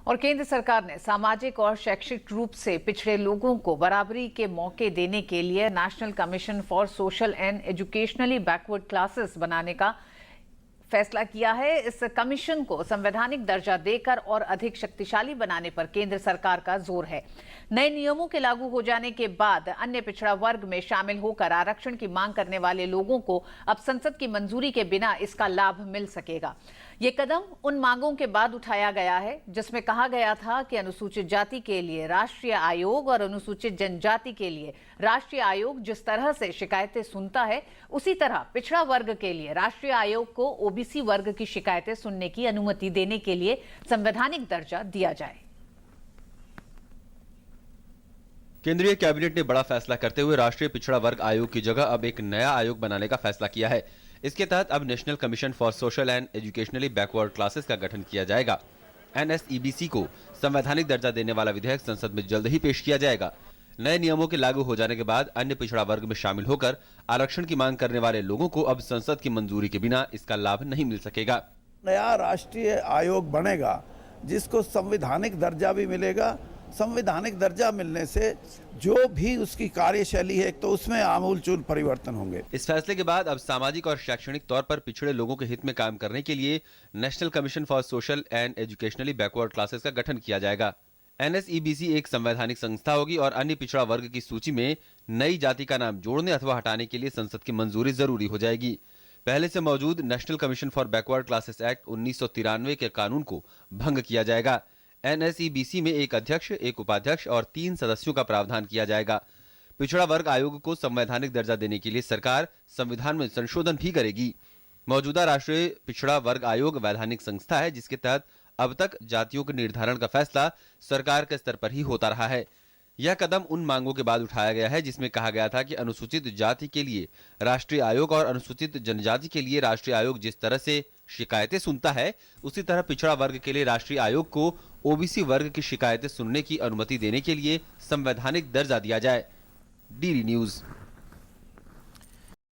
और केंद्र सरकार ने सामाजिक और शैक्षिक रूप से पिछड़े लोगों को बराबरी के मौके देने के लिए national commission for social and educationally backward classes बनाने का फैसला किया है। इस कमीशन को संवैधानिक दर्जा देकर और अधिक शक्तिशाली बनाने पर केंद्र सरकार का जोर है। नए नियमों के लागू हो जाने के बाद अन्य पिछड़ा वर्ग में शामिल होकर आरक्षण की मांग करने वाले लोगों को अब संसद की मंजूरी के बिना इसका लाभ मिल सकेगा। ये कदम उन मांगों के बाद उठाया गया है जिसमें कहा गया था कि अनुसूचित जाति के लिए राष्ट्रीय आयोग और अनुसूचित जनजाति के लिए राष्ट्रीय आयोग जिस तरह से शिकायतें सुनता है, उसी तरह पिछड़ा वर्ग के लिए राष्ट्रीय आयोग को ओबीसी वर्ग की शिकायतें सुनने की अनुमति देने के लिए संवैधानिक दर्जा दिया जाए। केंद्रीय कैबिनेट ने बड़ा फैसला करते हुए राष्ट्रीय पिछड़ा वर्ग आयोग की जगह अब एक नया आयोग बनाने का फैसला किया है। इसके तहत अब national commission for social and educationally backward classes का गठन किया जाएगा। NSEBC को संवैधानिक दर्जा देने वाला विधेयक संसद में जल्द ही पेश किया जाएगा। नए नियमों के लागू हो जाने के बाद अन्य पिछड़ा वर्ग में शामिल होकर आरक्षण की मांग करने वाले लोगों को अब संसद की मंजूरी के बिना इसका लाभ नहीं मिल सकेगा। नया राष्ट्रीय आयोग बनेगा जिसको संवैधानिक दर्जा भी मिलेगा। संवैधानिक दर्जा मिलने से जो भी उसकी कार्यशैली है तो उसमें आमूलचूल परिवर्तन होंगे। इस फैसले के बाद अब सामाजिक और शैक्षणिक तौर पर पिछड़े लोगों के हित में काम करने के लिए national commission for social and educationally backward classes का गठन किया जाएगा। NSEBC एक संवैधानिक संस्था होगी और अन्य पिछड़ा वर्ग की सूची में नई जाति का नाम जोड़ने अथवा हटाने के लिए संसद की मंजूरी जरूरी हो जाएगी। पहले से मौजूद national commission for backward classes act 1993 के कानून को भंग किया जाएगा। NSEBC में एक अध्यक्ष, एक उपाध्यक्ष और 3 सदस्यों का प्रावधान किया जाएगा। पिछड़ा वर्ग आयोग को संवैधानिक दर्जा देने के लिए सरकार संविधान में संशोधन भी करेगी। मौजूदा राष्ट्रीय पिछड़ा वर्ग आयोग वैधानिक संस्था है जिसके तहत अब तक जातियों के निर्धारण का फैसला सरकार के स्तर पर ही होता रहा है। यह कदम उन मांगों के बाद उठाया गया है जिसमें कहा गया था कि अनुसूचित जाति के लिए राष्ट्रीय आयोग और अनुसूचित जनजाति के लिए राष्ट्रीय आयोग जिस तरह से शिकायतें सुनता है, उसी तरह पिछड़ा वर्ग के लिए राष्ट्रीय आयोग को ओबीसी वर्ग की शिकायतें सुनने की अनुमति देने के लिए संवैधानिक दर्जा दिया जाए। DD news.